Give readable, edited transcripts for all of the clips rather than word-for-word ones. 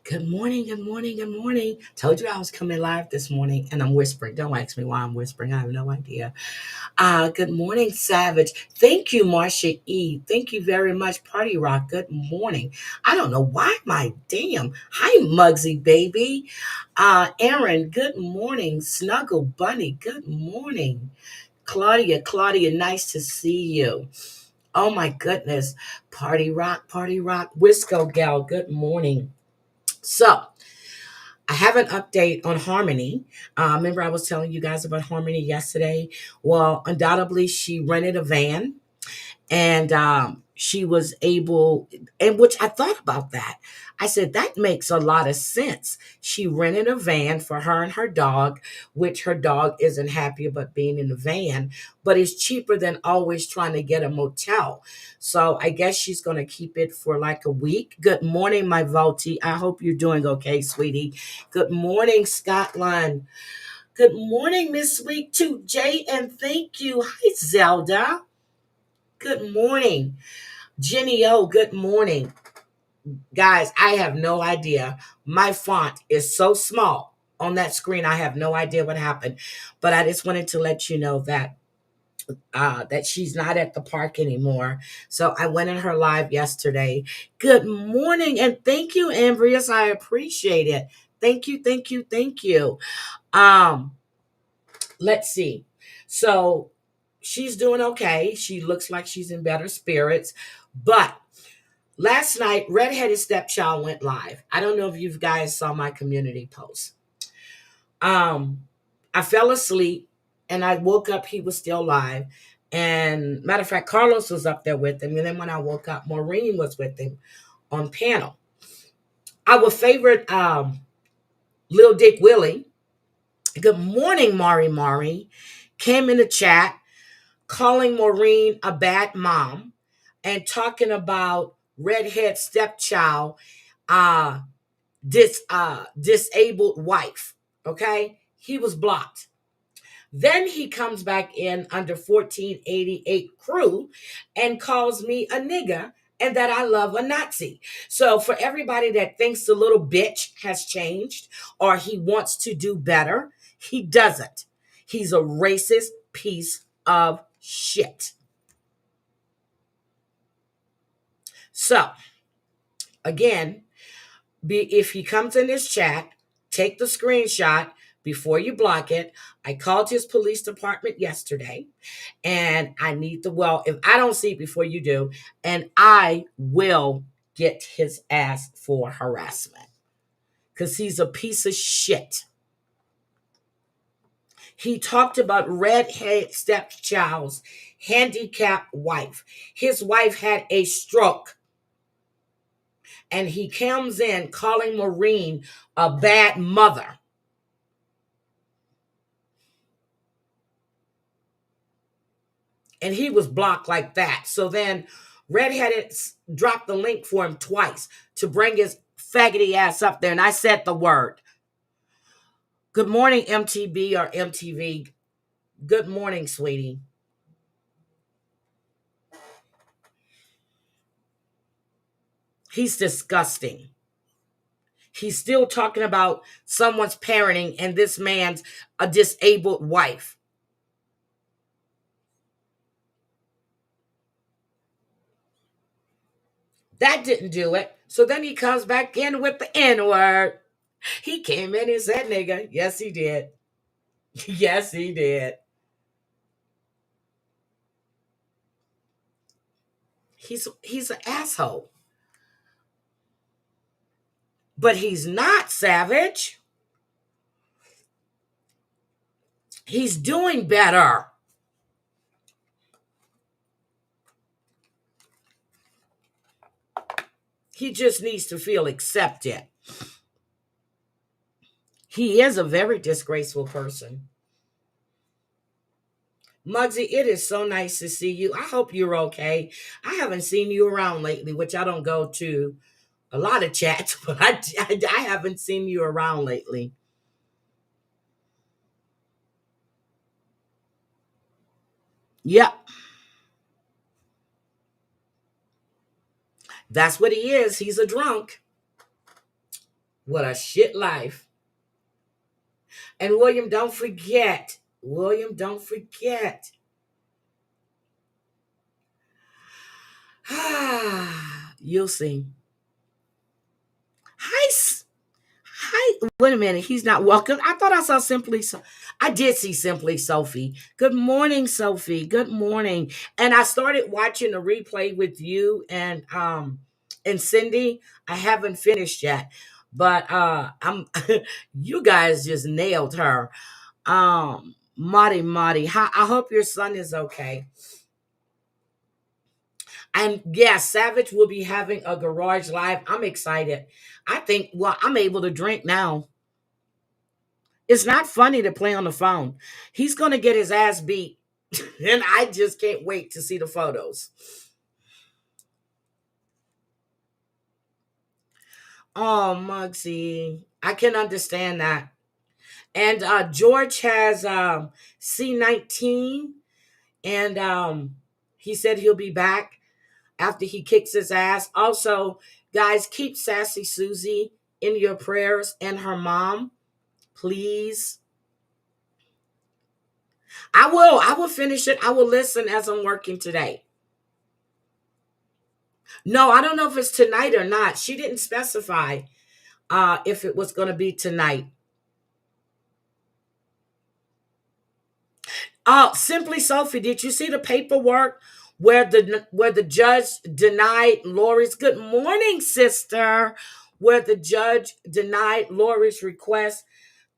Good morning, good morning, good morning. Told you I was coming live this morning and I'm whispering. Don't ask me why I'm whispering. I have no idea. Good morning, Savage. Thank you, Marcia E. Thank you very much, Party Rock. Good morning. I don't know why my damn. Hi, Mugsy baby. Aaron, good morning. Snuggle Bunny, good morning. Claudia, nice to see you. Oh my goodness. Party Rock. Wisco Gal, good morning. So, I have an update on Harmony. Remember, I was telling you guys about Harmony yesterday? Well, undoubtedly, she rented a van and she was able, and which I thought about that. I said that makes a lot of sense. She rented a van for her and her dog, which her dog isn't happy about being in the van, but it's cheaper than always trying to get a motel. So I guess she's going to keep it for like a week. Good morning, my Volti. I hope you're doing okay, sweetie. Good morning, Scotland. Good morning, Miss Sweet Tooth J, and thank you. Hi, Zelda. Good morning. Jenny O, good morning. Guys, I have no idea. My font is so small on that screen. I have no idea what happened. But I just wanted to let you know that she's not at the park anymore. So I went in her live yesterday. Good morning and thank you, Ambrius. I appreciate it. Thank you, thank you, thank you. Um, let's see. So she's doing okay. She looks like she's in better spirits. But last night, Redheaded Stepchild went live. I don't know if you guys saw my community post. Um, I fell asleep and I woke up, he was still live. And matter of fact, Carlos was up there with him. And then when I woke up, Maureen was with him on panel. Our favorite Lil Dick Willie, good morning, Mari, came in the chat calling Maureen a bad mom and talking about redhead stepchild uh disabled wife. Okay, he was blocked. Then he comes back in under 1488 crew and calls me a nigga and that I love a Nazi. So for everybody that thinks the little bitch has changed or he wants to do better, he doesn't. He's a racist piece of shit. So again, if he comes in this chat, take the screenshot before you block it. I called his police department yesterday and I need the, well, if I don't see it before you do, and I will get his ass for harassment because he's a piece of shit. He talked about redhead stepchild's handicapped wife. His wife had a stroke and he comes in calling Maureen a bad mother. And he was blocked like that. So then Redheaded dropped the link for him twice to bring his faggoty ass up there. And I said the word. Good morning, MTB or MTV. Good morning, sweetie. He's disgusting. He's still talking about someone's parenting and this man's a disabled wife. That didn't do it. So then he comes back in with the N word. He came in and said nigga. Yes, he did. Yes, he did. He's an asshole. But he's not savage. He's doing better. He just needs to feel accepted. He is a very disgraceful person. Muggsy, it is so nice to see you. I hope you're okay. I haven't seen you around lately, which I don't go to a lot of chats, but I haven't seen you around lately. Yep, that's what he is. He's a drunk. What a shit life. And William, don't forget. William, don't forget. You'll see. Hi, hi. Wait a minute. He's not welcome. I thought I saw Simply. I did see Simply Sophie. Good morning, Sophie. Good morning. And I started watching the replay with you and Cindy. I haven't finished yet, but I'm. You guys just nailed her. Marty, I hope your son is okay. And yeah, Savage will be having a garage live. I'm excited. I think, well, I'm able to drink now. It's not funny to play on the phone. He's going to get his ass beat. And I just can't wait to see the photos. Oh, Muggsy. I can understand that. And George has C19. And he said he'll be back after he kicks his ass. Also, guys, keep Sassy Susie in your prayers and her mom, please. I will finish it. I will listen as I'm working today. No, I don't know if it's tonight or not. She didn't specify if it was going to be tonight. Simply Sophie, did you see the paperwork where the judge denied Lori's good morning, sister? Where the judge denied Lori's request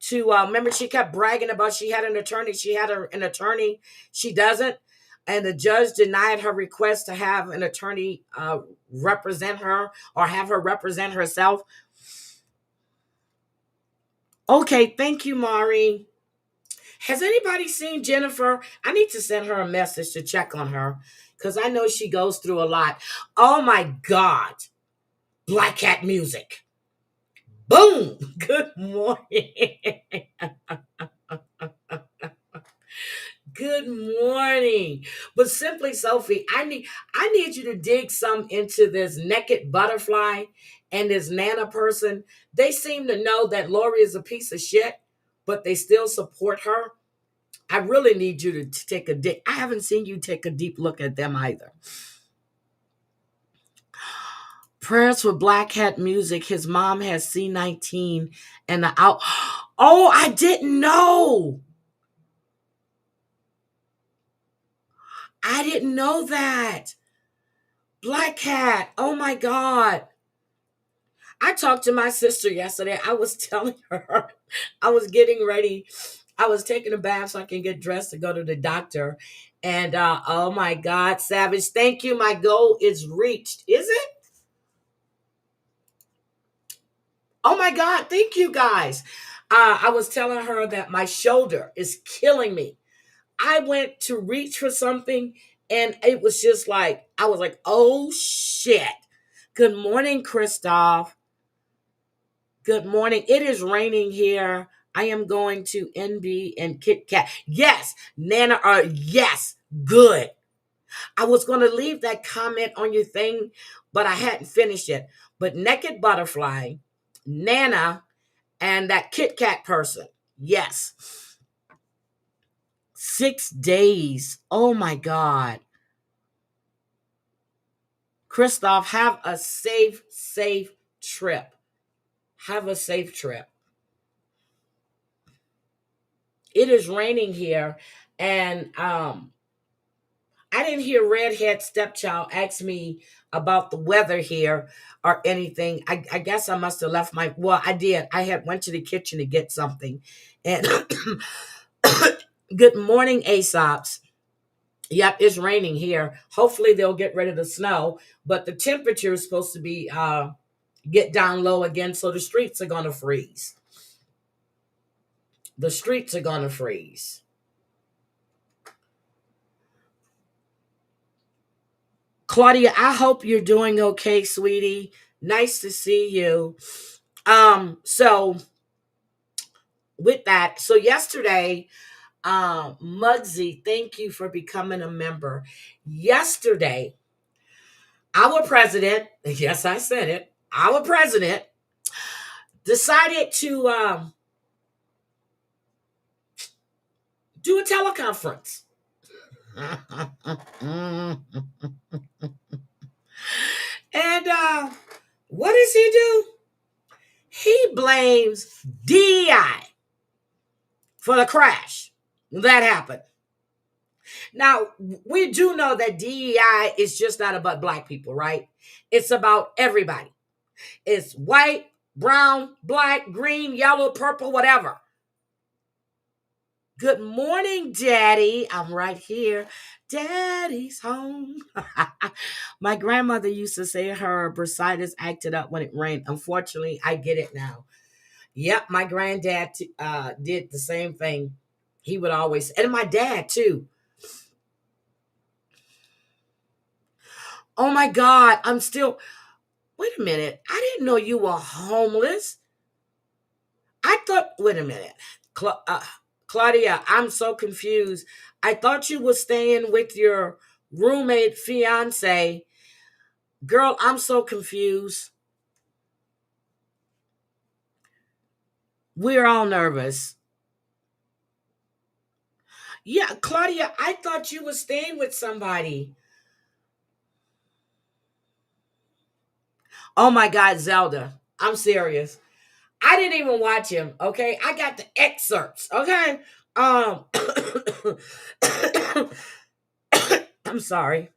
to remember she kept bragging about she had an attorney. She had an attorney. She doesn't. And the judge denied her request to have an attorney represent her or have her represent herself. Okay, thank you, Mari. Has anybody seen Jennifer? I need to send her a message to check on her because I know she goes through a lot. Oh my God. Black Cat Music. Boom. Good morning. Good morning. But Simply Sophie, I need you to dig some into this Naked Butterfly and this Nana person. They seem to know that Lori is a piece of shit, but they still support her. I really need you to take a deep. I haven't seen you take a deep look at them either. Prayers for Black Hat Music. His mom has C19 and the out. Oh, I didn't know. I didn't know that. Black Cat. Oh my God. I talked to my sister yesterday. I was telling her I was getting ready. I was taking a bath so I can get dressed to go to the doctor. And oh my God, Savage, thank you. My goal is reached. Is it? Oh my God, thank you guys. I was telling her that my shoulder is killing me. I went to reach for something and it was just like, I was like, oh shit. Good morning, Christoph. Good morning. It is raining here. I am going to NB and Kit Kat. Yes, Nana, yes, good. I was going to leave that comment on your thing, but I hadn't finished it. But Naked Butterfly, Nana, and that Kit Kat person. Yes. 6 days. Oh my God. Christoph, have a safe trip. Have a safe trip. It is raining here. And I didn't hear Redhead Stepchild ask me about the weather here or anything. I guess I must have left my, well, I did. I had went to the kitchen to get something. And good morning, Aesops. Yep, it's raining here. Hopefully they'll get rid of the snow, but the temperature is supposed to be get down low again, so the streets are gonna freeze. The streets are gonna freeze. Claudia, I hope you're doing okay, sweetie. Nice to see you. So with that, so yesterday, Muggsy, thank you for becoming a member. Yesterday, our president, yes, I said it, our president decided to do a teleconference. And what does he do? He blames DEI for the crash that happened. Now, we do know that DEI is just not about black people, right? It's about everybody. It's white, brown, black, green, yellow, purple, whatever. Good morning, Daddy. I'm right here. Daddy's home. My grandmother used to say her bursitis acted up when it rained. Unfortunately, I get it now. Yep, my granddad did the same thing. He would always, and my dad too. Oh my God, wait a minute. I didn't know you were homeless. Wait a minute. Claudia, I'm so confused. I thought you were staying with your roommate fiance. Girl, I'm so confused. We're all nervous. Yeah, Claudia, I thought you were staying with somebody. Oh my God, Zelda. I'm serious. I didn't even watch him, okay? I got the excerpts, okay? I'm sorry.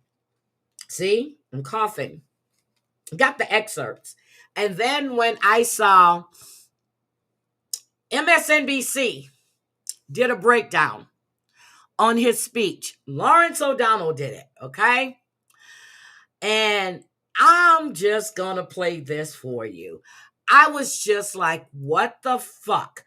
See? I'm coughing. Got the excerpts. And then when I saw MSNBC did a breakdown on his speech, Lawrence O'Donnell did it, okay? And I'm just gonna play this for you. I was just like, what the fuck?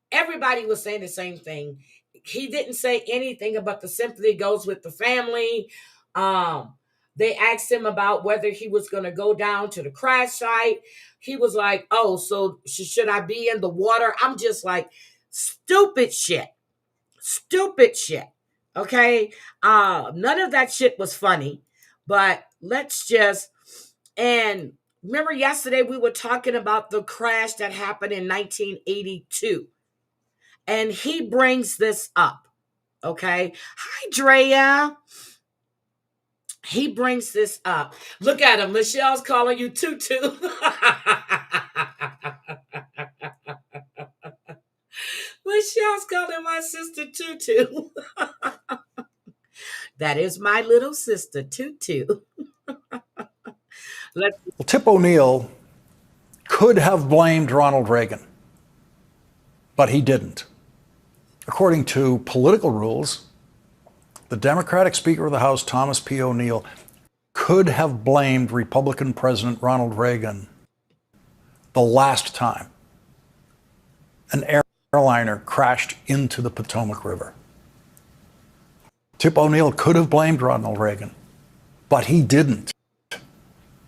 Everybody was saying the same thing. He didn't say anything about the sympathy goes with the family. They asked him about whether he was going to go down to the crash site. He was like, oh, so should I be in the water? I'm just like, stupid shit. Stupid shit. Okay? None of that shit was funny. But and remember yesterday we were talking about the crash that happened in 1982. And he brings this up. Okay? Hi, Drea. He brings this up. Look at him. Michelle's calling you Tutu. Michelle's calling my sister Tutu. That is my little sister, Tutu. Well, Tip O'Neill could have blamed Ronald Reagan, but he didn't. According to political rules, the Democratic Speaker of the House, Thomas P. O'Neill, could have blamed Republican President Ronald Reagan the last time an airliner crashed into the Potomac River. Tip O'Neill could have blamed Ronald Reagan, but he didn't,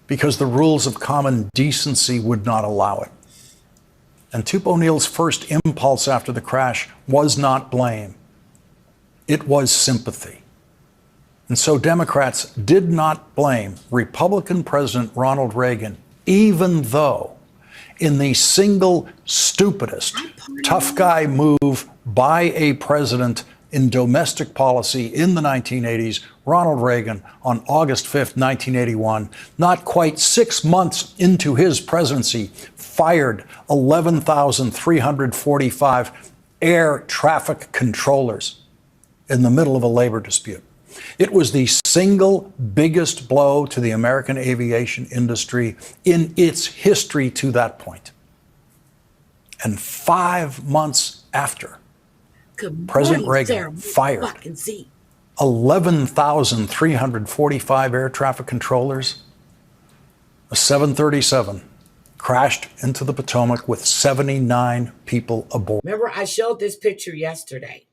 because the rules of common decency would not allow it. And Tip O'Neill's first impulse after the crash was not blame. It was sympathy. And so Democrats did not blame Republican President Ronald Reagan, even though in the single stupidest tough guy move by a president in domestic policy in the 1980s, Ronald Reagan, on August 5th, 1981, not quite 6 months into his presidency, fired 11,345 air traffic controllers in the middle of a labor dispute. It was the single biggest blow to the American aviation industry in its history to that point. And 5 months after, President Reagan fired 11,345 air traffic controllers. A 737 crashed into the Potomac with 79 people aboard. Remember, I showed this picture yesterday.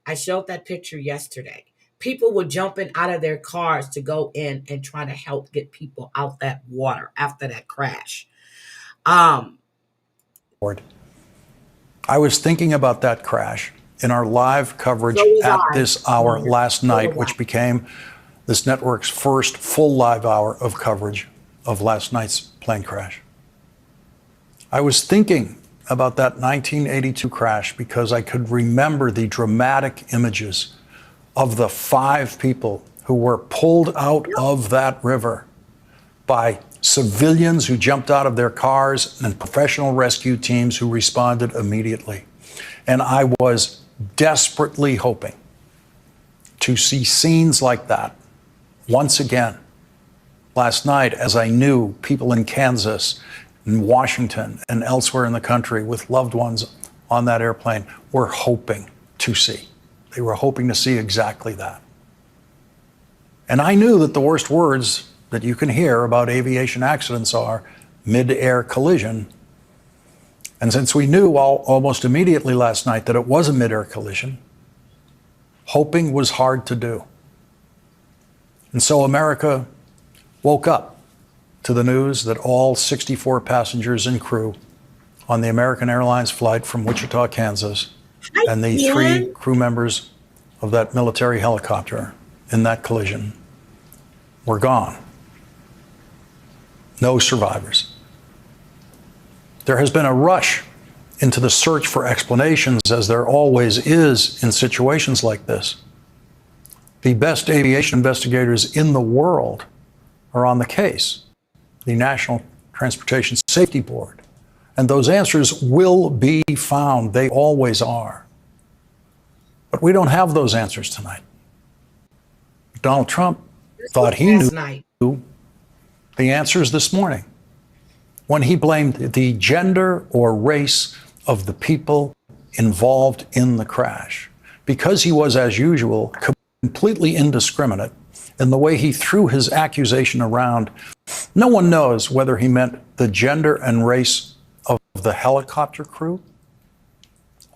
I showed that picture yesterday. People were jumping out of their cars to go in and try to help get people out that water after that crash. I was thinking about that crash in our live coverage at this hour last night, which became this network's first full live hour of coverage of last night's plane crash. I was thinking about that 1982 crash because I could remember the dramatic images of the 5 people who were pulled out of that river by civilians who jumped out of their cars and professional rescue teams who responded immediately. And I was desperately hoping to see scenes like that once again last night, as I knew people in Kansas and Washington and elsewhere in the country with loved ones on that airplane were hoping to see. They were hoping to see exactly that. And I knew that the worst words that you can hear about aviation accidents are mid-air collision. And since we knew almost immediately last night that it was a mid-air collision, hoping was hard to do. And so America woke up to the news that all 64 passengers and crew on the American Airlines flight from Wichita, Kansas, and the 3 crew members of that military helicopter in that collision were gone. No survivors. There has been a rush into the search for explanations, as there always is in situations like this. The best aviation investigators in the world are on the case, the National Transportation Safety Board. And those answers will be found. They always are. But we don't have those answers tonight. Donald Trump thought he knew the answers this morning when he blamed the gender or race of the people involved in the crash, because he was, as usual, completely indiscriminate in the way he threw his accusation around. No one knows whether he meant the gender and race of the helicopter crew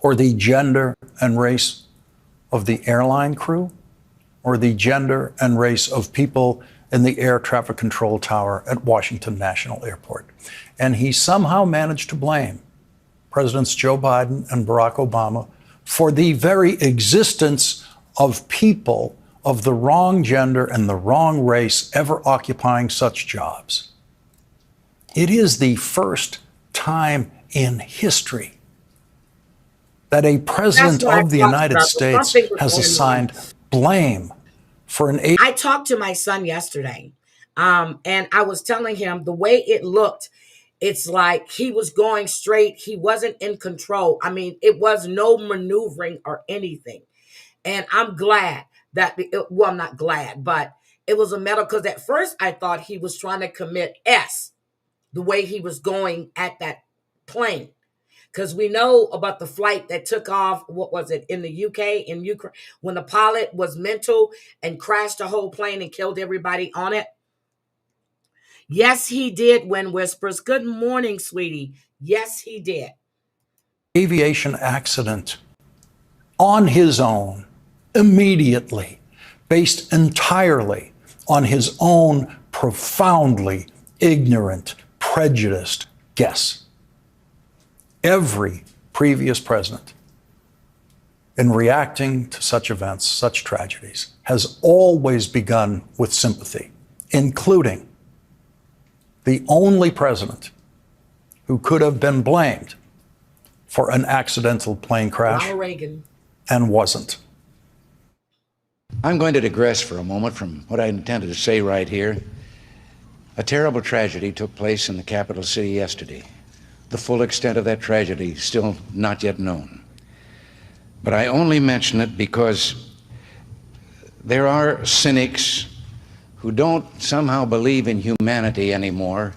or the gender and race of the airline crew or the gender and race of people in the air traffic control tower at Washington National Airport. And he somehow managed to blame Presidents Joe Biden and Barack Obama for the very existence of people of the wrong gender and the wrong race ever occupying such jobs. It is the first time in history that a president of the United States has assigned blame for an I talked to my son yesterday, and I was telling him the way it looked, it's like he was going straight. He wasn't in control. I mean, it was no maneuvering or anything. And I'm glad that, well, I'm not glad, but it was a medal, because at first I thought he was trying to commit S, the way he was going at that plane. Because we know about the flight that took off, what was it, in the UK, in Ukraine, when the pilot was mental and crashed the whole plane and killed everybody on it. Yes, he did, Wind Whispers. Good morning, sweetie. Yes, he did. Aviation accident on his own, immediately, based entirely on his own profoundly ignorant, prejudiced guess. Every previous president, in reacting to such events, such tragedies, has always begun with sympathy, including the only president who could have been blamed for an accidental plane crash Ronald Reagan. and wasn't. I'm going to digress for a moment from what I intended to say right here. A terrible tragedy took place in the capital city yesterday. The full extent of that tragedy still not yet known. But I only mention it because there are cynics who don't somehow believe in humanity anymore,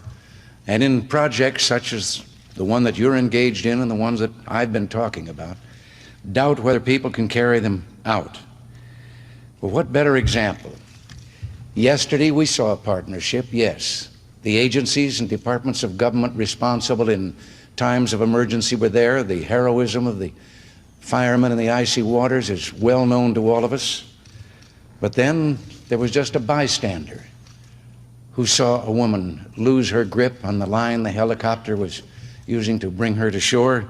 and in projects such as the one that you're engaged in and the ones that I've been talking about, doubt whether people can carry them out. Well, what better example? Yesterday we saw a partnership, yes. The agencies and departments of government responsible in times of emergency were there. The heroism of the firemen in the icy waters is well known to all of us. But then there was just a bystander who saw a woman lose her grip on the line the helicopter was using to bring her to shore.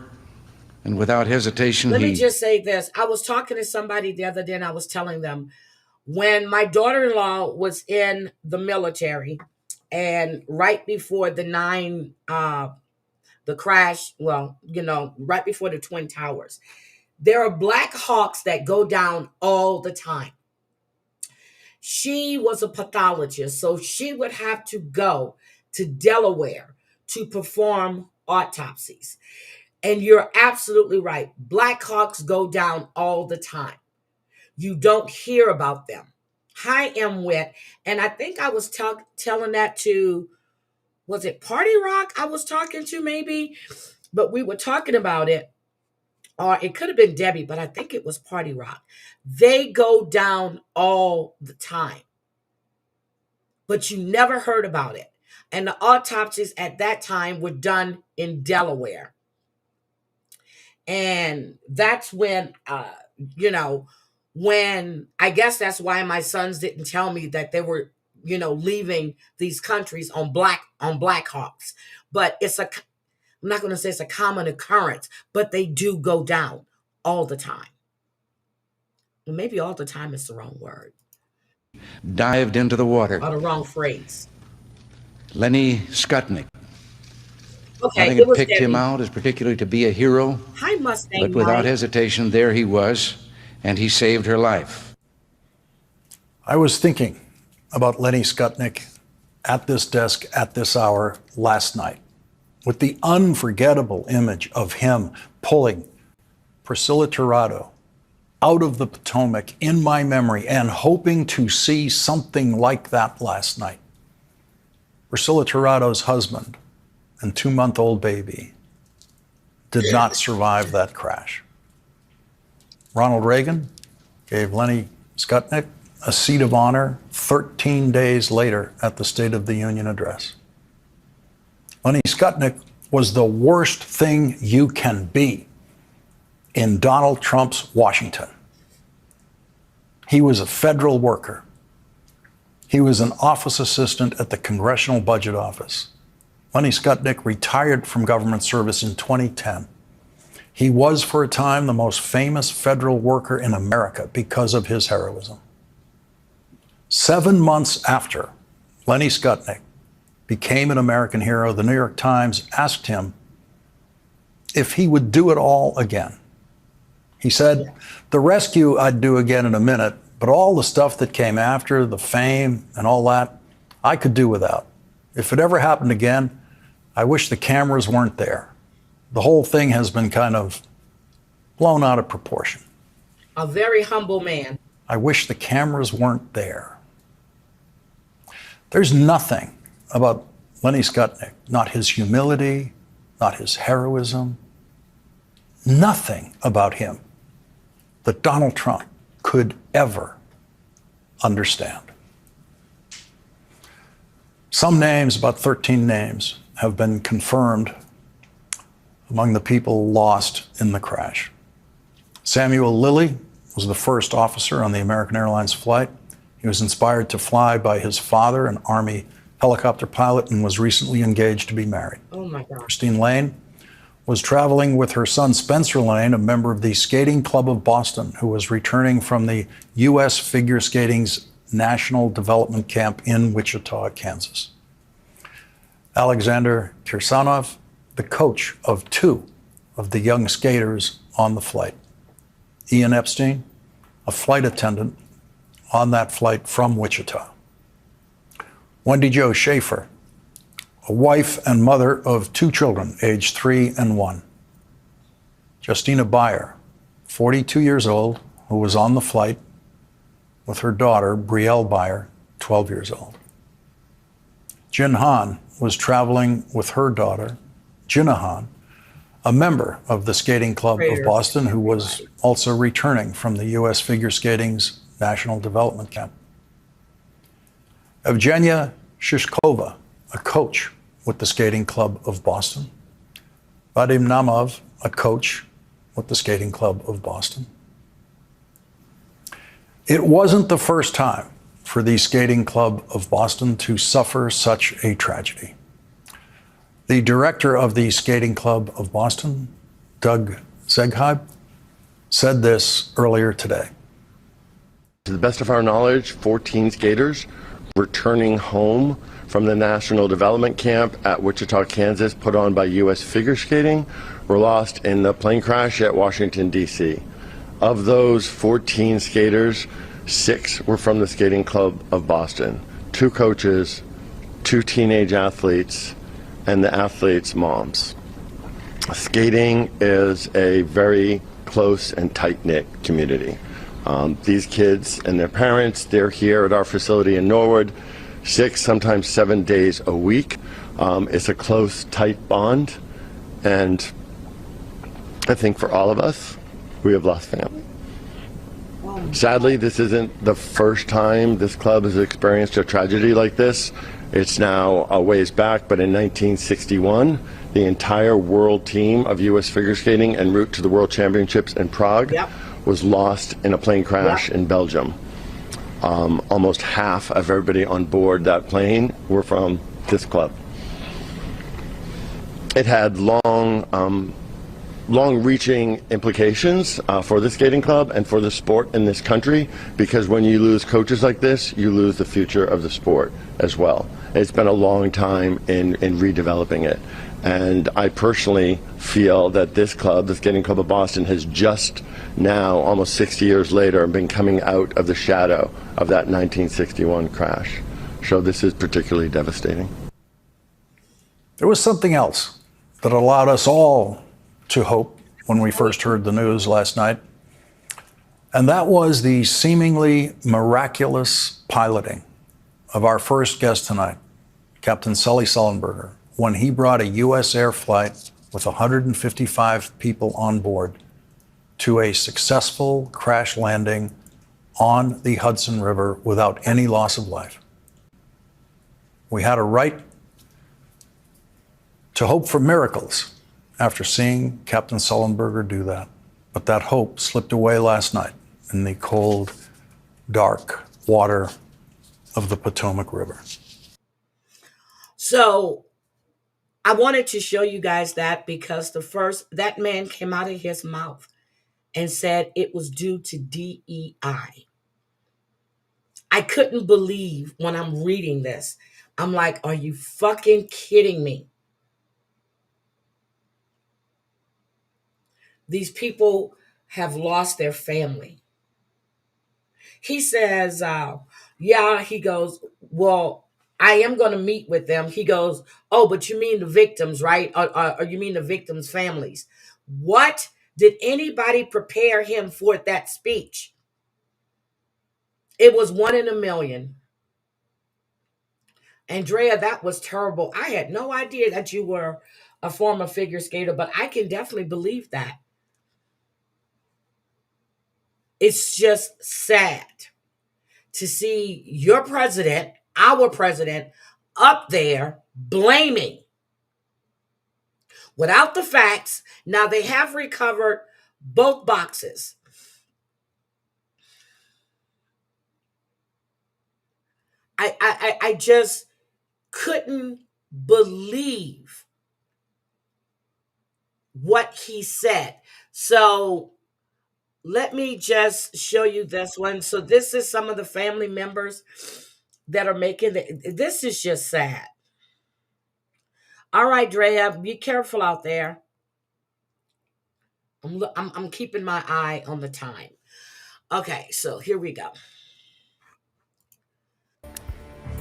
And without hesitation, Let me just say this. I was talking to somebody the other day, and I was telling them, when my daughter-in-law was in the military, and right before the the crash, well, right before the Twin Towers. There are Black Hawks that go down all the time. She was a pathologist, so she would have to go to Delaware to perform autopsies. And you're absolutely right. Black Hawks go down all the time. You don't hear about them. Hi, Mwet. And I think I was telling that to, was it Party Rock I was talking to maybe? But we were talking about it. Or it could have been Debbie, but I think it was Party Rock. They go down all the time. But you never heard about it. And the autopsies at that time were done in Delaware. And that's when, when I guess that's why my sons didn't tell me that they were, leaving these countries on Black Hawks. But I'm not going to say it's a common occurrence, but they do go down all the time. Well, maybe all the time is the wrong word. Dived into the water. Or the wrong phrase. Lenny Skutnik. Okay, I think it picked him out as particularly to be a hero. Hi, Mustang. But without hesitation, there he was, and he saved her life. I was thinking about Lenny Skutnik at this desk at this hour last night, with the unforgettable image of him pulling Priscilla Tirado out of the Potomac in my memory and hoping to see something like that last night. Priscilla Tirado's husband and 2-month-old baby did not survive that crash. Ronald Reagan gave Lenny Skutnik a seat of honor 13 days later at the State of the Union address. Lenny Skutnik was the worst thing you can be in Donald Trump's Washington. He was a federal worker. He was an office assistant at the Congressional Budget Office. Lenny Skutnik retired from government service in 2010. He was, for a time, the most famous federal worker in America because of his heroism. 7 months after Lenny Skutnik became an American hero, the New York Times asked him if he would do it all again. He said, "The rescue I'd do again in a minute, but all the stuff that came after, the fame and all that, I could do without. If it ever happened again, I wish the cameras weren't there. The whole thing has been kind of blown out of proportion." A very humble man. I wish the cameras weren't there. There's nothing about Lenny Skutnik, not his humility, not his heroism, nothing about him that Donald Trump could ever understand. Some names, about 13 names, have been confirmed among the people lost in the crash. Samuel Lilly was the first officer on the American Airlines flight. He was inspired to fly by his father, an Army helicopter pilot, and was recently engaged to be married. Oh my God. Christine Lane was traveling with her son Spencer Lane, a member of the Skating Club of Boston, who was returning from the U.S. Figure Skating's National Development Camp in Wichita, Kansas. Alexander Kirsanov, the coach of 2 of the young skaters on the flight. Ian Epstein, a flight attendant on that flight from Wichita. Wendy Jo Schaefer, a wife and mother of 2 children, aged 3 and 1. Justina Beyer, 42 years old, who was on the flight with her daughter, Brielle Beyer, 12 years old. Jin Han was traveling with her daughter, Jinna Han, a member of the Skating Club of Boston, who was also returning from the U.S. Figure Skating's National Development Camp. Evgenia Shishkova, a coach with the Skating Club of Boston. Vadim Namov, a coach with the Skating Club of Boston. It wasn't the first time for the Skating Club of Boston to suffer such a tragedy. The director of the Skating Club of Boston, Doug Zegheib, said this earlier today. To the best of our knowledge, 14 skaters returning home from the National Development Camp at Wichita, Kansas, put on by U.S. Figure Skating, were lost in the plane crash at Washington, D.C. Of those 14 skaters, 6 were from the Skating Club of Boston. 2 coaches, 2 teenage athletes, and the athletes' moms. Skating is a very close and tight-knit community. These kids and their parents, they're here at our facility in Norwood 6, sometimes 7 days a week. It's a close, tight bond, and I think for all of us, we have lost family. Sadly, this isn't the first time this club has experienced a tragedy like this. It's now a ways back, but in 1961, the entire world team of U.S. figure skating en route to the World Championships in Prague was lost in a plane crash in Belgium. Almost half of everybody on board that plane were from this club. It had long-reaching implications for the skating club and for the sport in this country, because when you lose coaches like this, you lose the future of the sport as well. It's been a long time in redeveloping it. And I personally feel that this club, the Skating Club of Boston, has just now, almost 60 years later, been coming out of the shadow of that 1961 crash. So this is particularly devastating. There was something else that allowed us all to hope when we first heard the news last night, and that was the seemingly miraculous piloting of our first guest tonight, Captain Sully Sullenberger, when he brought a U.S. Air flight with 155 people on board to a successful crash landing on the Hudson River without any loss of life. We had a right to hope for miracles after seeing Captain Sullenberger do that. But that hope slipped away last night in the cold, dark water of the Potomac River. So I wanted to show you guys that because that man came out of his mouth and said it was due to DEI. I couldn't believe when I'm reading this. I'm like, are you fucking kidding me? These people have lost their family. He says, he goes, well, I am going to meet with them. He goes, oh, but you mean the victims, right? Or you mean the victims' families? What? Did anybody prepare him for that speech? It was 1 in a million. Andrea, that was terrible. I had no idea that you were a former figure skater, but I can definitely believe that. It's just sad to see your president, our president, up there blaming without the facts. Now they have recovered both boxes. I just couldn't believe what he said. So let me just show you this one. So this is some of the family members that are making this is just sad. All right, Drea, be careful out there. I'm keeping my eye on the time. Okay, so here we go.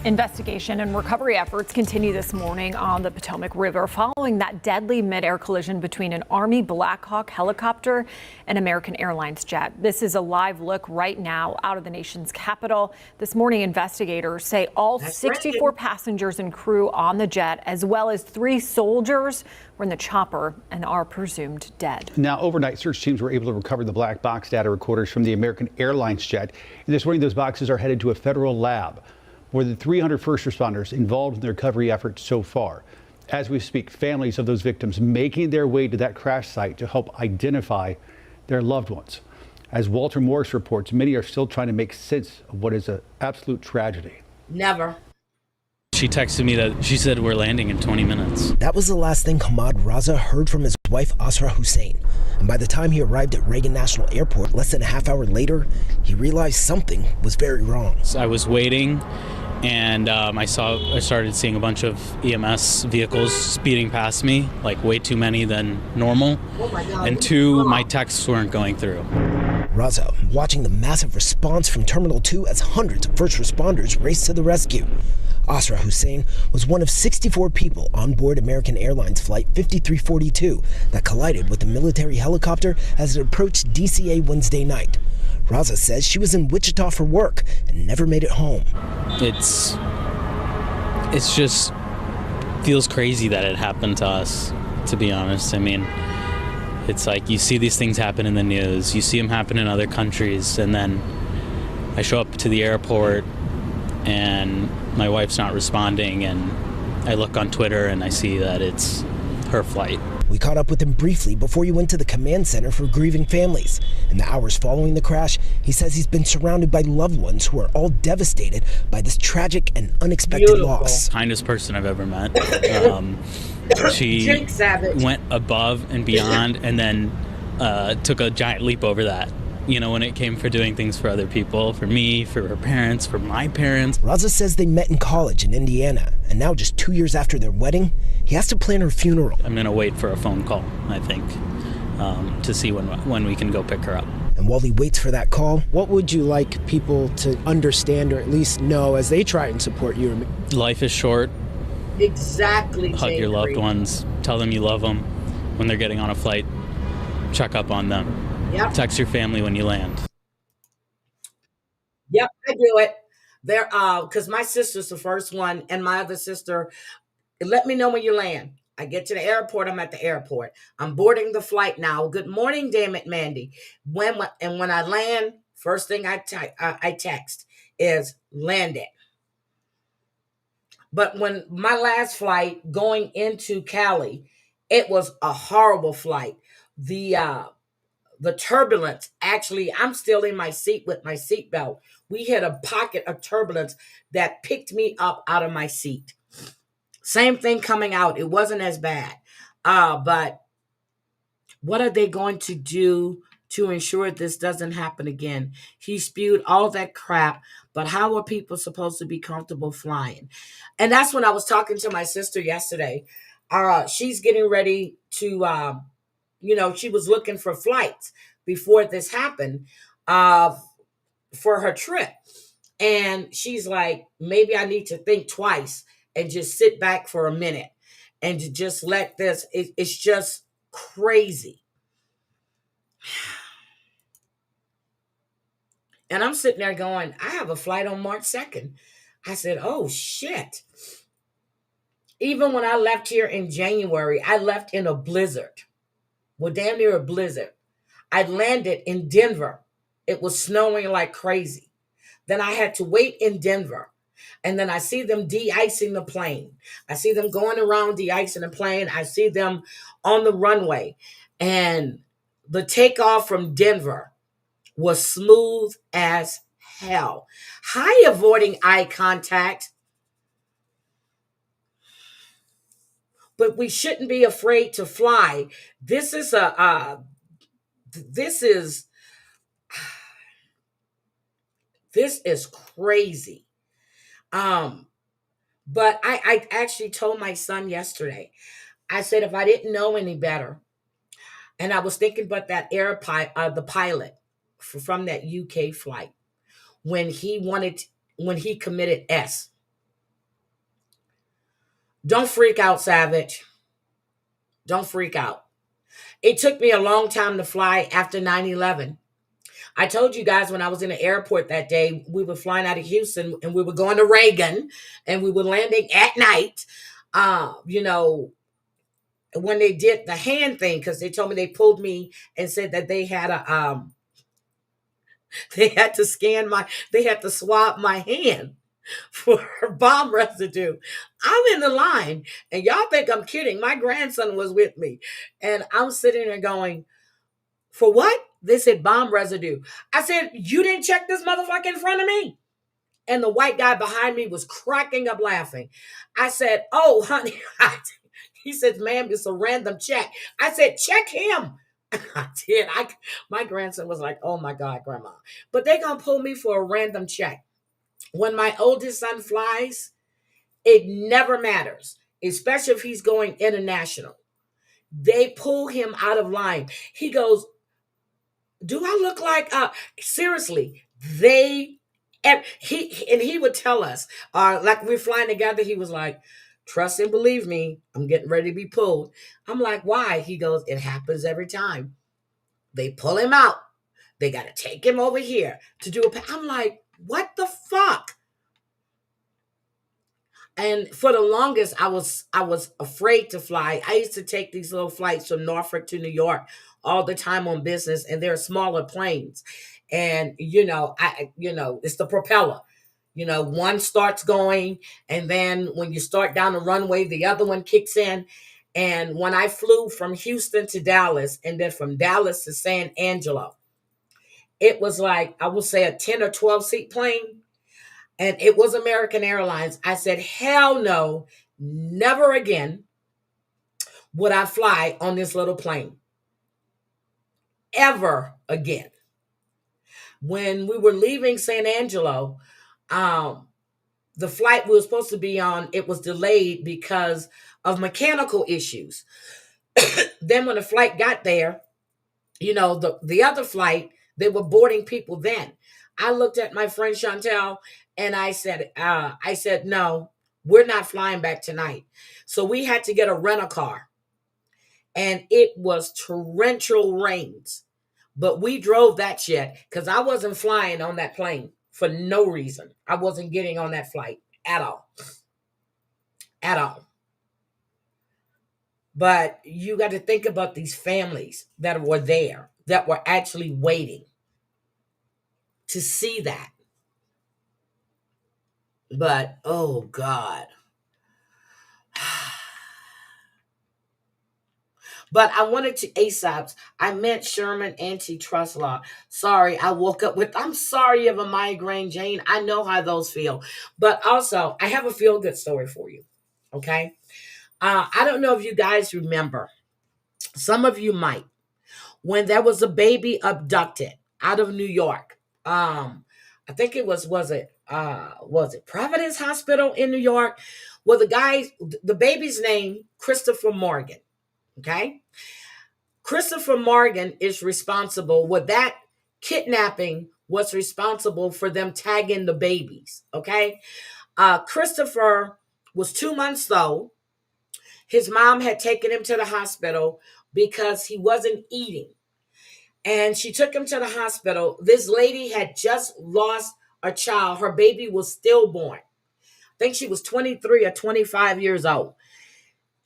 Investigation and recovery efforts continue this morning on the Potomac River following that deadly mid-air collision between an Army Black Hawk helicopter and American Airlines jet. This is a live look right now out of the nation's capital. This morning, investigators say all 64 passengers and crew on the jet, as well as 3 soldiers, were in the chopper and are presumed dead. Now, overnight search teams were able to recover the black box data recorders from the American Airlines jet. And this morning, those boxes are headed to a federal lab. More than 300 first responders involved in the recovery efforts so far. As we speak, families of those victims making their way to that crash site to help identify their loved ones. As Walter Morris reports, many are still trying to make sense of what is an absolute tragedy. Never. She texted me that she said we're landing in 20 minutes. That was the last thing Hamad Raza heard from his wife, Asra Hussein. And by the time he arrived at Reagan National Airport, less than a half hour later, he realized something was very wrong. So I was waiting and I started seeing a bunch of EMS vehicles speeding past me, like way too many than normal. Oh my God. And two, my texts weren't going through. Raza watching the massive response from Terminal 2 as hundreds of first responders raced to the rescue. Asra Hussein was one of 64 people on board American Airlines Flight 5342 that collided with a military helicopter as it approached DCA Wednesday night. Raza says she was in Wichita for work and never made it home. It's just feels crazy that it happened to us, to be honest. I mean, it's like you see these things happen in the news, you see them happen in other countries, and then I show up to the airport and my wife's not responding, and I look on Twitter and I see that it's her flight. We caught up with him briefly before he went to the command center for grieving families. In the hours following the crash, he says he's been surrounded by loved ones who are all devastated by this tragic and unexpected loss. Kindest person I've ever met. She Jake Savage went above and beyond, and then took a giant leap over that. You know, when it came for doing things for other people, for me, for her parents, for my parents. Raza says they met in college in Indiana, and now just 2 years after their wedding, he has to plan her funeral. I'm gonna wait for a phone call, I think, to see when we can go pick her up. And while he waits for that call, what would you like people to understand or at least know as they try and support you? Life is short. exactly. Hug your loved ones. Tell them you love them when they're getting on a flight. Check up on them. Yep. Text your family when you land. Yep, I do it. There, because my sister's the first one, and my other sister, let me know when you land. I get to the airport, I'm at the airport. I'm boarding the flight now. Good morning, damn it, Mandy. When I land, first thing I text is landed. But when my last flight going into Cali, it was a horrible flight. The turbulence, actually, I'm still in my seat with my seatbelt. We hit a pocket of turbulence that picked me up out of my seat. Same thing coming out. It wasn't as bad. But what are they going to do to ensure this doesn't happen again? He spewed all that crap, but how are people supposed to be comfortable flying? And that's when I was talking to my sister yesterday. She's getting ready to, she was looking for flights before this happened for her trip. And she's like, maybe I need to think twice and just sit back for a minute and to just let this, it's just crazy. And I'm sitting there going, I have a flight on March 2nd. I said, oh shit. Even when I left here in January, I left in a blizzard. Well, damn near a blizzard. I landed in Denver. It was snowing like crazy. Then I had to wait in Denver. And then I see them de-icing the plane. I see them going around de-icing the plane. I see them on the runway. And the takeoff from Denver was smooth as hell. Hi, avoiding eye contact. But we shouldn't be afraid to fly. This is crazy. But I actually told my son yesterday, I said, if I didn't know any better, and I was thinking about that the pilot from that UK flight, when he committed S. Don't freak out, Savage. Don't freak out. It took me a long time to fly after 9/11. I told you guys when I was in the airport that day, we were flying out of Houston and we were going to Reagan and we were landing at night. When they did the hand thing, because they told me they pulled me and said that they had they had to swab my hand for bomb residue. I'm in the line and y'all think I'm kidding. My grandson was with me and I'm sitting there going, for what? They said bomb residue. I said, you didn't check this motherfucker in front of me? And the white guy behind me was cracking up laughing. I said, oh, honey. He said, ma'am, it's a random check. I said, check him. I did. My grandson was like, oh my God, grandma. But they're going to pull me for a random check. When my oldest son flies, it never matters, especially if he's going international. They pull him out of line. He goes, "Do I look like seriously?" He would tell us, like we're flying together, he was like, "Trust and believe me, I'm getting ready to be pulled." I'm like, "Why?" He goes, "It happens every time. They pull him out. They got to take him over here to do a." I'm like, "What the fuck?" And for the longest, I was afraid to fly. I used to take these little flights from Norfolk to New York all the time on business, and they're smaller planes. And it's the propeller. One starts going, and then when you start down the runway, the other one kicks in. And when I flew from Houston to Dallas, and then from Dallas to San Angelo, it was like, I would say, a 10 or 12 seat plane, and it was American Airlines. I said, hell no, never again would I fly on this little plane. Ever again. When we were leaving San Angelo, the flight we were supposed to be on, it was delayed because of mechanical issues. Then when the flight got there, the other flight, they were boarding people then. I looked at my friend Chantel and I said, no, we're not flying back tonight. So we had to get a rent-a-car. And it was torrential rains. But we drove that shit because I wasn't flying on that plane for no reason. I wasn't getting on that flight at all. At all. But you got to think about these families that were there, that were actually waiting to see that. But, oh God. But I wanted to ASAPs. I meant Sherman antitrust law. Sorry, I woke up with, I'm sorry you have a migraine, Jane. I know how those feel. But also, I have a feel-good story for you. Okay? I don't know if you guys remember. Some of you might. When there was a baby abducted out of New York. I think it was it Providence Hospital in New York? Well, the baby's name, Christopher Morgan. Okay? Christopher Morgan is responsible with that kidnapping, was responsible for them tagging the babies. Okay? Christopher was 2 months old. His mom had taken him to the hospital because he wasn't eating. And she took him to the hospital. This lady had just lost a child. Her baby was stillborn. I think she was 23 or 25 years old.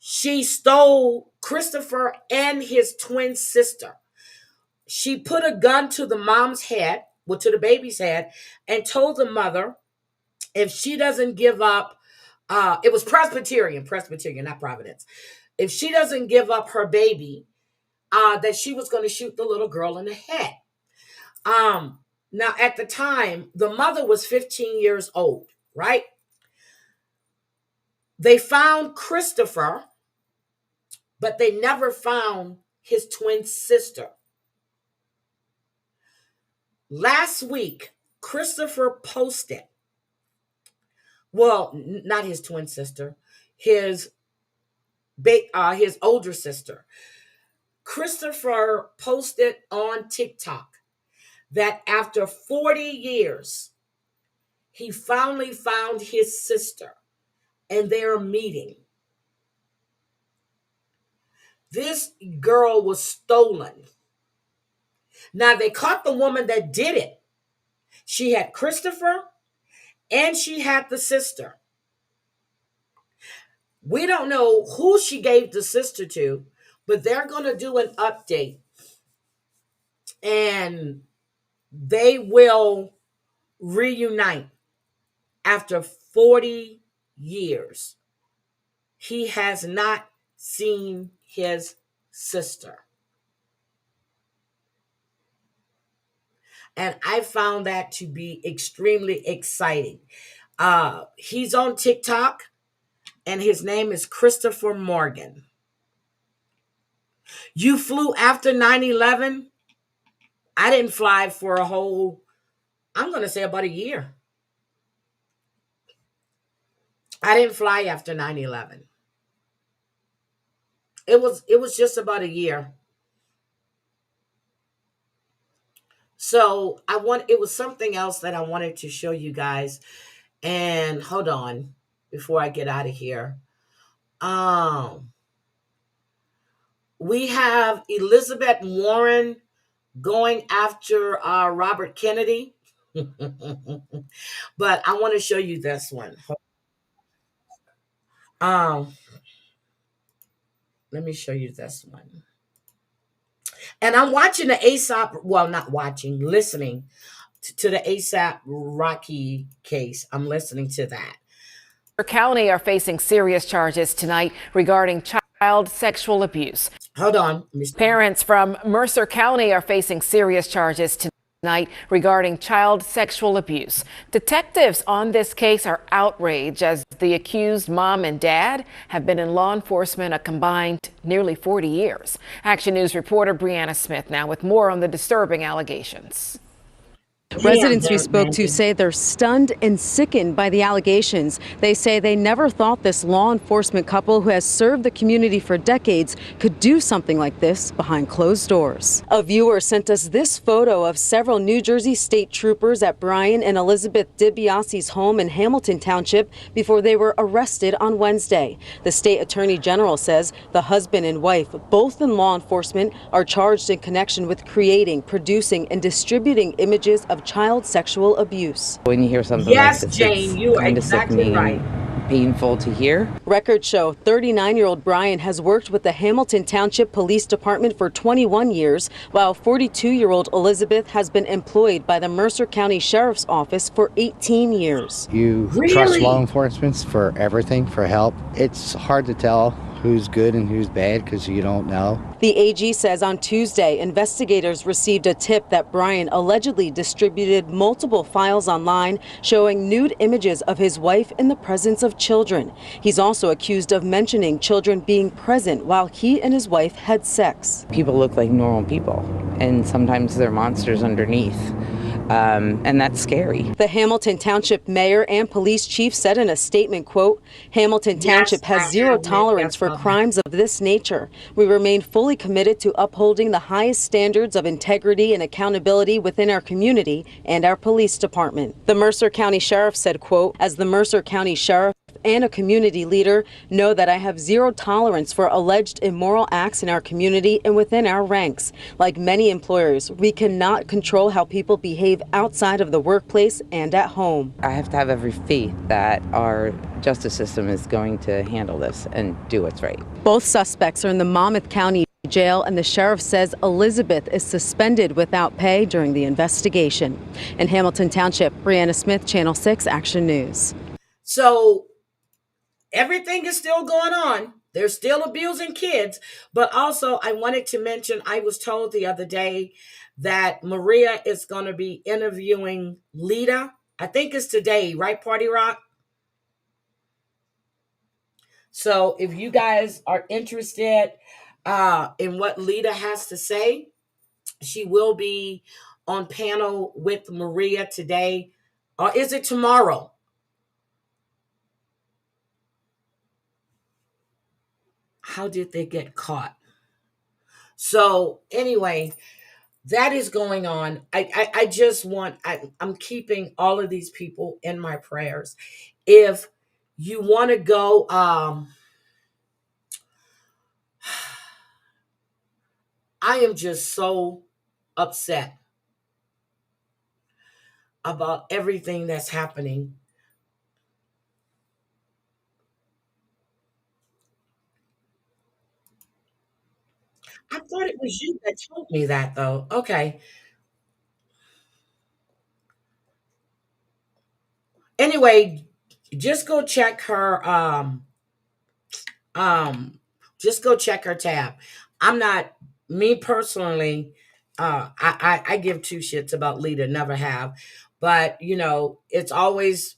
She stole Christopher and his twin sister. She put a gun to the mom's head, well, to the baby's head, and told the mother if she doesn't give up, it was Presbyterian, not Providence. If she doesn't give up her baby, that she was going to shoot the little girl in the head. Now, at the time, the mother was 15 years old, right? They found Christopher, but they never found his twin sister. Last week, Christopher posted, well, not his twin sister, his older sister. Christopher posted on TikTok that after 40 years, he finally found his sister and they're meeting. This girl was stolen. Now, they caught the woman that did it. She had Christopher and she had the sister. We don't know who she gave the sister to, but they're going to do an update and they will reunite after 40 years. He has not seen his sister. And I found that to be extremely exciting. He's on TikTok and his name is Christopher Morgan. You flew after 9/11? I didn't fly for a whole, I'm going to say about a year. I didn't fly after 9/11. It was just about a year. So it was something else that I wanted to show you guys. And hold on before I get out of here. Um we have Elizabeth Warren going after Robert Kennedy. But I want to show you this one. Um, Let me show you this one. And I'm watching the ASAP, well, not watching, listening to the ASAP Rocky case. I'm listening to that. County are facing serious charges tonight regarding child sexual abuse. Hold on. Parents from Mercer County are facing serious charges tonight regarding child sexual abuse. Detectives on this case are outraged as the accused mom and dad have been in law enforcement a combined nearly 40 years. Action News reporter Brianna Smith now with more on the disturbing allegations. Residents we spoke to say they're stunned and sickened by the allegations. They say they never thought this law enforcement couple who has served the community for decades could do something like this behind closed doors. A viewer sent us this photo of several New Jersey state troopers at Brian and Elizabeth DiBiase's home in Hamilton Township before they were arrested on Wednesday. The state attorney general says the husband and wife, both in law enforcement, are charged in connection with creating, producing, and distributing images of child sexual abuse. When you hear something Yes, like this, Jane, you are kind of exactly sickening, right. painful to hear. Records show 39-year-old Brian has worked with the Hamilton Township Police Department for 21 years, while 42-year-old Elizabeth has been employed by the Mercer County Sheriff's Office for 18 years. You trust law enforcement for everything, for help. It's hard to tell who's good and who's bad because you don't know. The AG says on Tuesday, investigators received a tip that Brian allegedly distributed multiple files online showing nude images of his wife in the presence of children. He's also accused of mentioning children being present while he and his wife had sex. People look like normal people, and sometimes they're monsters underneath. And that's scary. The Hamilton Township mayor and police chief said in a statement, quote, Hamilton Township has zero tolerance for crimes of this nature. We remain fully committed to upholding the highest standards of integrity and accountability within our community and our police department. The Mercer County Sheriff said, quote, as the Mercer County Sheriff and a community leader, know that I have zero tolerance for alleged immoral acts in our community and within our ranks. Like many employers, we cannot control how people behave outside of the workplace and at home. I have to have every faith that our justice system is going to handle this and do what's right. Both suspects are in the Monmouth County jail, and the sheriff says Elizabeth is suspended without pay during the investigation. In Hamilton Township, Brianna Smith, Channel 6 Action News. So everything is still going on. They're still abusing kids. But also, I wanted to mention, I was told the other day that Maria is going to be interviewing Lita. I think it's today, right, Party Rock? So if you guys are interested in what Lita has to say, she will be on panel with Maria today. Or is it tomorrow? How did they get caught? So anyway, that is going on. I just want, I'm keeping all of these people in my prayers. If you want to go, I am just so upset about everything that's happening. I thought it was you that told me that, though. Okay. Anyway, just go check her just go check her tab. I'm not, me personally, I give two shits about Lita, never have. But, you know, it's always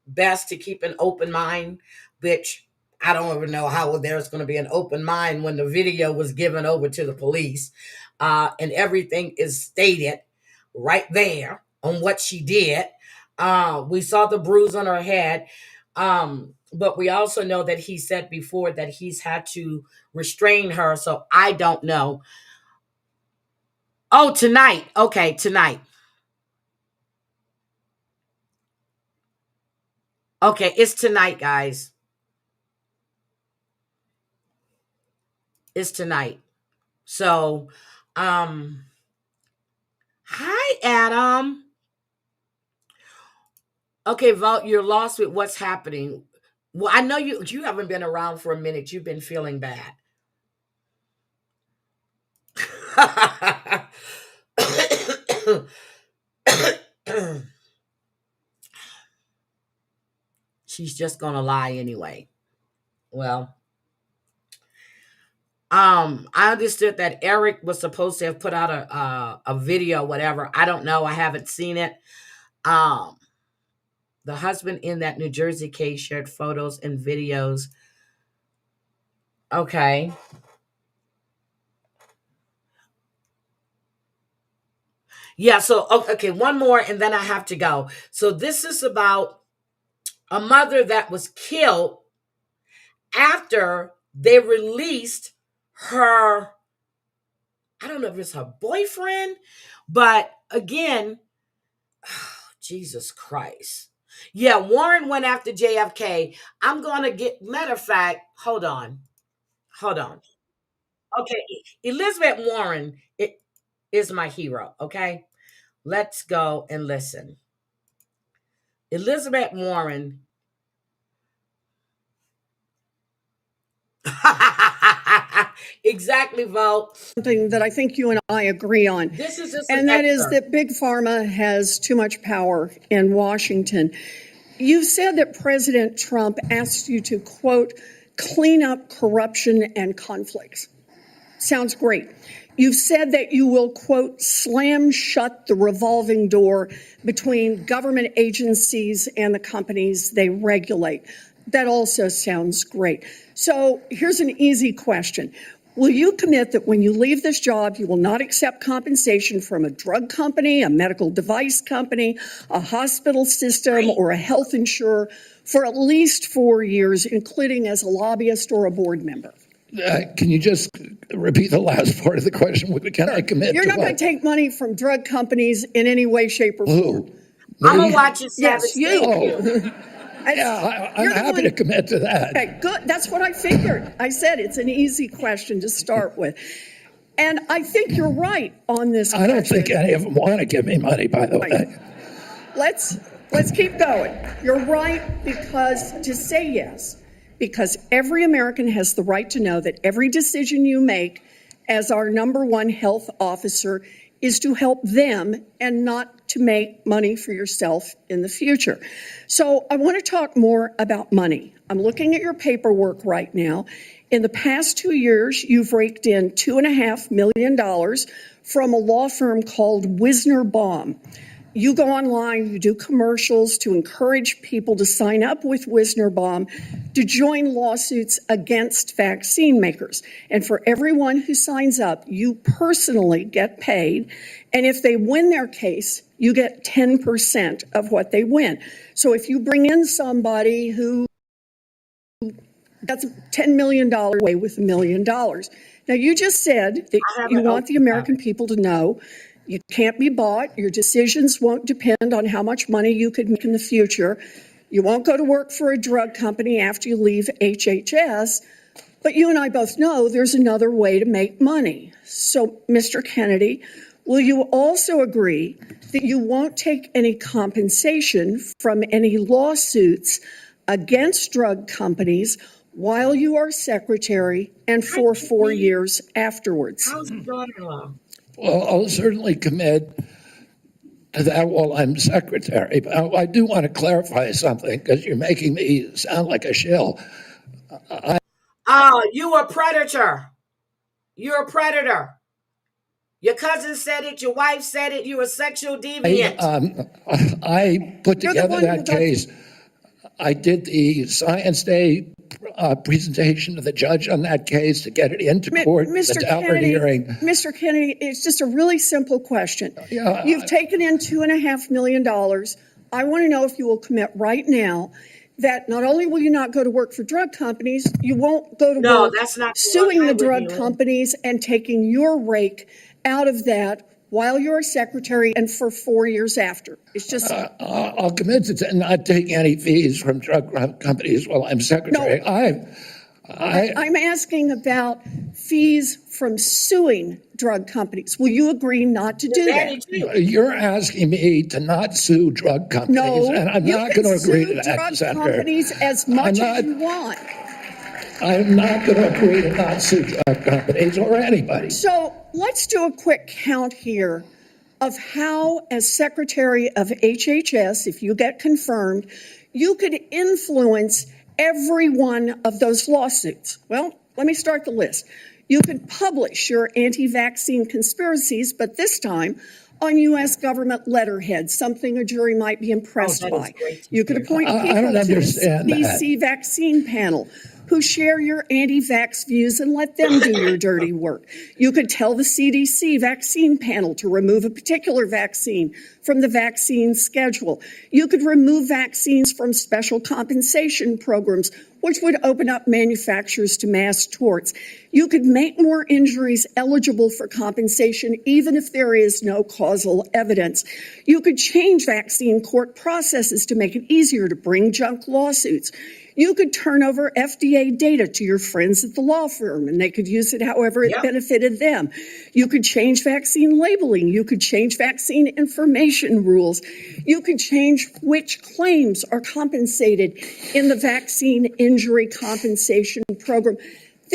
best to keep an open mind, which I don't even know how there's going to be an open mind when the video was given over to the police and everything is stated right there on what she did. We saw the bruise on her head. But we also know that he said before that he's had to restrain her. So I don't know. Oh, tonight. Okay, tonight. Okay, it's tonight, guys. It's tonight. So, hi, Adam. Okay, Vault, you're lost with what's happening. Well, I know you haven't been around for a minute. You've been feeling bad. She's just gonna lie anyway. Well, I understood that Eric was supposed to have put out a video, whatever. I don't know. I haven't seen it. The husband in that New Jersey case shared photos and videos. Okay. Yeah, so okay, one more and then I have to go. So this is about a mother that was killed after they released her, I don't know if it's her boyfriend, but again, Jesus Christ. Yeah, Warren went after JFK. I'm going to get, matter of fact, hold on. Okay, Elizabeth Warren is my hero, okay? Let's go and listen. Elizabeth Warren. Exactly, Vote. Something that I think you and I agree on. This is just and that is that Big Pharma has too much power in Washington. You've said that President Trump asked you to, quote, clean up corruption and conflicts. Sounds great. You've said that you will, quote, slam shut the revolving door between government agencies and the companies they regulate. That also sounds great. So here's an easy question. Will you commit that when you leave this job, you will not accept compensation from a drug company, a medical device company, a hospital system, or a health insurer for at least 4 years, including as a lobbyist or a board member? Can you just repeat the last part of the question? Can I commit You're to not going to take money from drug companies in any way, shape, or form. I'm going to watch it. Yes, you. Yeah, I'm happy to commit to that. Okay, good. That's what I figured. I said it's an easy question to start with. And I think you're right on this question. I don't think any of them want to give me money, by the way. Let's keep going. You're right because to say yes, because every American has the right to know that every decision you make as our number one health officer is to help them and not to make money for yourself in the future. So I want to talk more about money. I'm looking at your paperwork right now. In the past 2 years, you've raked in $2.5 million from a law firm called Wisner Baum. You go online, you do commercials to encourage people to sign up with Wisner Baum to join lawsuits against vaccine makers. And for everyone who signs up, you personally get paid. And if they win their case, you get 10% of what they win. So if you bring in somebody who gets $10 million away with $1 million. Now, you just said that you want the American people to know you can't be bought. Your decisions won't depend on how much money you could make in the future. You won't go to work for a drug company after you leave HHS. But you and I both know there's another way to make money. So, Mr. Kennedy, will you also agree that you won't take any compensation from any lawsuits against drug companies while you are secretary and for 4 years afterwards? How's your daughter-in-law? Well, I'll certainly commit to that while I'm secretary. But I do want to clarify something because you're making me sound like a shill. You a predator. You're a predator. Your cousin said it. Your wife said it. You're a sexual deviant. I put together that case. I did the Science Day presentation to the judge on that case to get it into court. Mr. Kennedy, it's just a really simple question. You've taken in $2.5 million. I want to know if you will commit right now that not only will you not go to work for drug companies, you won't go to No, work that's not suing the what drug you mean. companies and taking your rake out of that while you're a secretary and for 4 years after. It's just I'll commit to not taking any fees from drug companies while I'm secretary. I'm asking about fees from suing drug companies. Will you agree not to do that? You're asking me to not sue drug companies, No, and I'm you not can going to agree sue to that, drug Senator. companies as much as you want. I'm not going to agree to not sue drug companies or anybody. So let's do a quick count here of how, as Secretary of HHS, if you get confirmed, you could influence every one of those lawsuits. Well, let me start the list. You could publish your anti-vaccine conspiracies, but this time on U.S. government letterhead, something a jury might be impressed by. You could appoint people I don't to the understand that. CDC vaccine panel who share your anti-vax views and let them do your dirty work. You could tell the CDC vaccine panel to remove a particular vaccine from the vaccine schedule. You could remove vaccines from special compensation programs, which would open up manufacturers to mass torts. You could make more injuries eligible for compensation even if there is no causal evidence. You could change vaccine court processes to make it easier to bring junk lawsuits. You could turn over FDA data to your friends at the law firm, and they could use it however it benefited them. You could change vaccine labeling. You could change vaccine information rules. You could change which claims are compensated in the vaccine injury compensation program.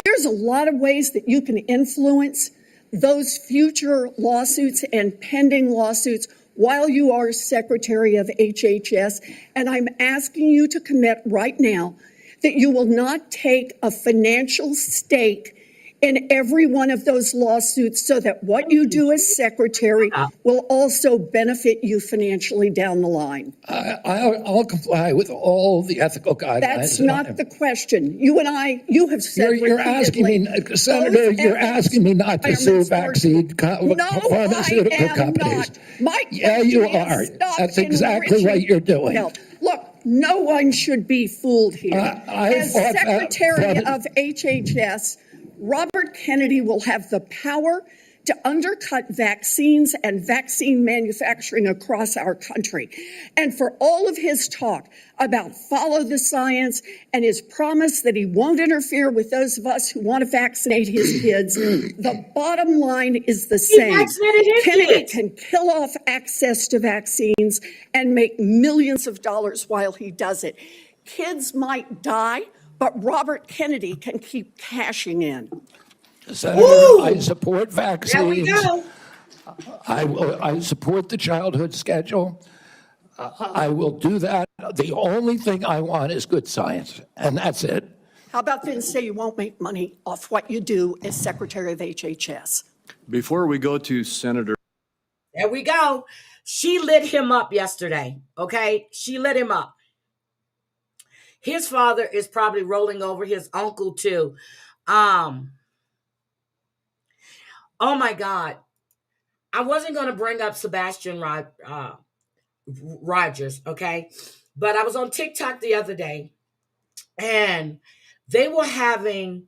There's a lot of ways that you can influence those future lawsuits and pending lawsuits while you are Secretary of HHS, and I'm asking you to commit right now that you will not take a financial stake in every one of those lawsuits so that what you do as Secretary will also benefit you financially down the line. I'll comply with all the ethical guidelines. That's not the question. You and you have said You're asking me, Senator, you're asking me not to sue vaccine pharmaceutical companies. Yeah, you are. That's exactly what you're doing. Look, no one should be fooled here. As Secretary of HHS, Robert Kennedy will have the power to undercut vaccines and vaccine manufacturing across our country. And for all of his talk about follow the science and his promise that he won't interfere with those of us who want to vaccinate his kids, the bottom line is the same. Kennedy can kill off access to vaccines and make millions of dollars while he does it. Kids might die, but Robert Kennedy can keep cashing in. Senator, I support vaccines. There we go. I support the childhood schedule. I will do that. The only thing I want is good science, and that's it. How about then say you won't make money off what you do as Secretary of HHS? Before we go to Senator. There we go. She lit him up yesterday, okay? She lit him up. His father is probably rolling over, his uncle too. Oh my God. I wasn't going to bring up Sebastian Rogers, okay? But I was on TikTok the other day and they were having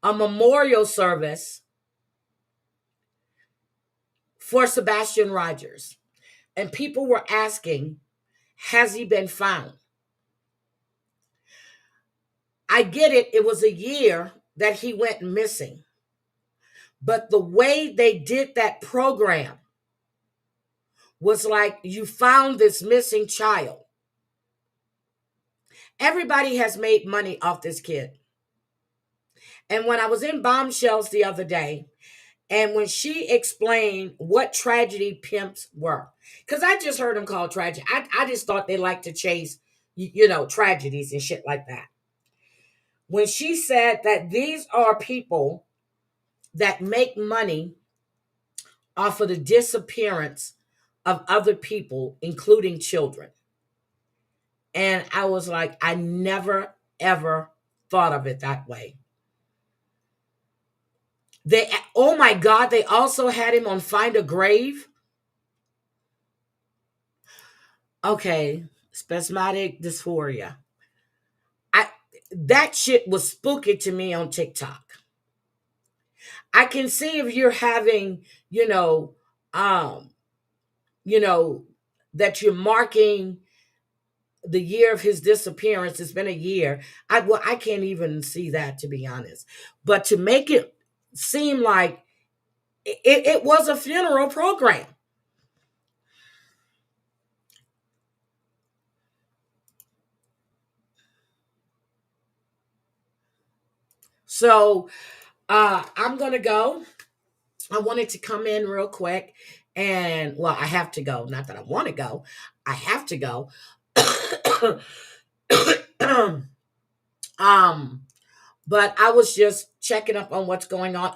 a memorial service for Sebastian Rogers. And people were asking, has he been found? I get it. It was a year that he went missing. But the way they did that program was like, you found this missing child. Everybody has made money off this kid. And when I was in Bombshells the other day, and when she explained what tragedy pimps were, because I just heard them called tragedy. I just thought they liked to chase, tragedies and shit like that. When she said that these are people that make money off of the disappearance of other people, including children. And I was like, I never, ever thought of it that way. Oh my God, they also had him on Find a Grave. Okay, spasmodic dysphoria. that shit was spooky to me on TikTok. I can see if you're having, that you're marking the year of his disappearance. It's been a year. I can't even see that, to be honest. But to make it seem like it was a funeral program. So I'm going to go. I wanted to come in real quick and, well, I have to go. Not that I want to go. I have to go. But I was just checking up on what's going on.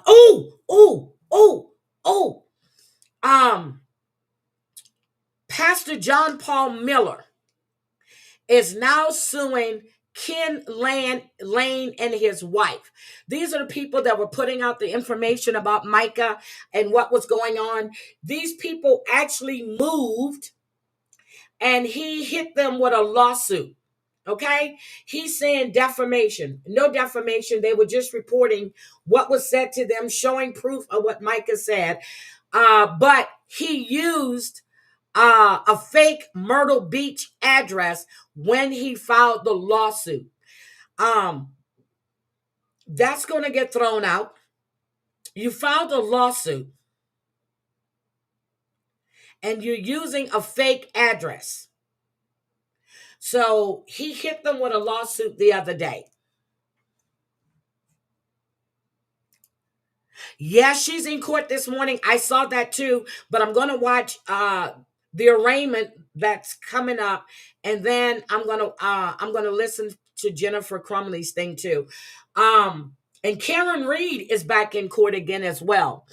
Pastor John Paul Miller is now suing Ken Lane and his wife. These are the people that were putting out the information about Micah and what was going on. These people actually moved, and he hit them with a lawsuit. Okay? He's saying defamation. No defamation. They were just reporting what was said to them, showing proof of what Micah said. But he used a fake Myrtle Beach address when he filed the lawsuit. That's going to get thrown out. You filed a lawsuit and you're using a fake address. So he hit them with a lawsuit the other day. Yeah, she's in court this morning. I saw that too, but I'm going to watch the arraignment that's coming up, and then I'm gonna listen to Jennifer Crumley's thing too. And Karen Reed is back in court again as well.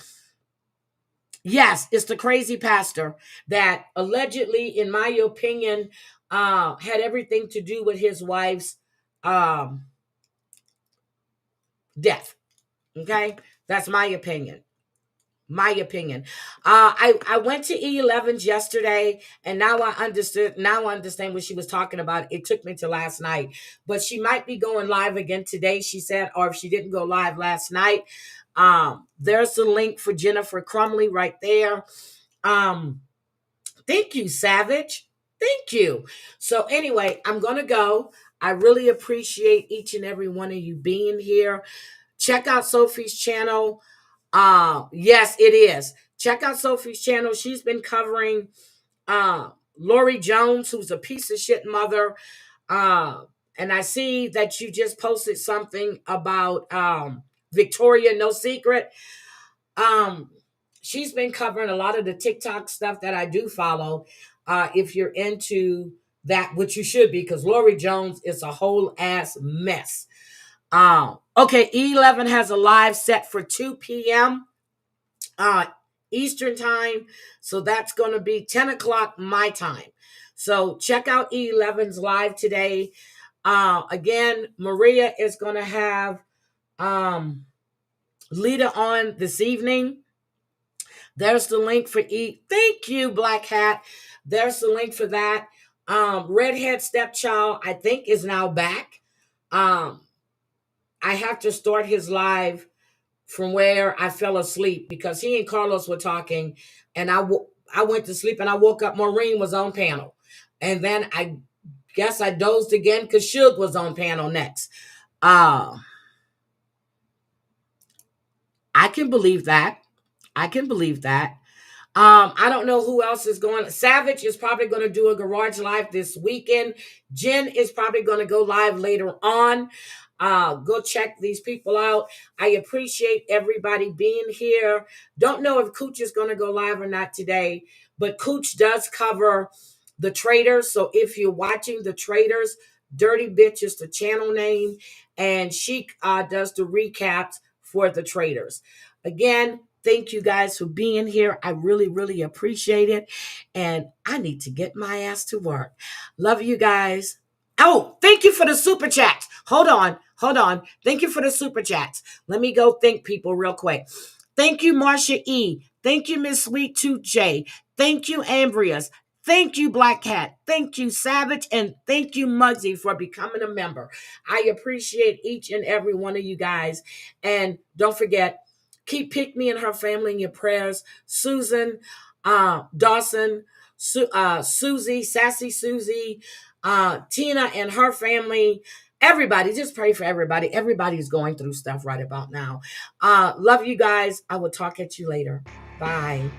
Yes, it's the crazy pastor that allegedly, in my opinion, had everything to do with his wife's death. Okay, that's my opinion. I went to E11's yesterday, and now I understand what she was talking about. It took me to last night, but she might be going live again today, she said, or if she didn't go live last night. There's the link for Jennifer Crumley right there. Thank you, Savage. Thank you. So anyway, I'm gonna go. I really appreciate each and every one of you being here. Check out Sophie's channel. Yes, it is. Check out Sophie's channel. She's been covering Lori Jones, who's a piece of shit mother. And I see that you just posted something about Victoria No Secret. She's been covering a lot of the TikTok stuff that I do follow. If you're into that, which you should be, because Lori Jones is a whole ass mess. Okay, E11 has a live set for 2 p.m. Eastern time. So that's going to be 10 o'clock my time. So check out E11's live today. Again, Maria is going to have Lita on this evening. There's the link for Thank you, Black Hat. There's the link for that. Redhead Stepchild, I think, is now back. I have to start his live from where I fell asleep because he and Carlos were talking, and I went to sleep and I woke up. Maureen was on panel, and then I guess I dozed again because Suge was on panel next. I can believe that. I don't know who else is going. Savage is probably going to do a garage live this weekend. Jen is probably going to go live later on. Go check these people out. I appreciate everybody being here. Don't know if Cooch is going to go live or not today, but Cooch does cover The Traitors. So if you're watching The Traitors, Dirty Bitch is the channel name, and she does the recaps for The Traitors. Again, thank you guys for being here. I really, really appreciate it. And I need to get my ass to work. Love you guys. Oh, thank you for the super chats. Hold on. Thank you for the super chats. Let me go thank people real quick. Thank you, Marsha E. Thank you, Miss Sweet Tooth J. Thank you, Ambrius. Thank you, Black Cat. Thank you, Savage. And thank you, Muggsy, for becoming a member. I appreciate each and every one of you guys. And don't forget, keep Pick Me and her family in your prayers. Susan, Dawson, Susie, Sassy Susie, Tina and her family. Everybody, just pray for everybody. Everybody's going through stuff right about now. Love you guys. I will talk at you later. Bye.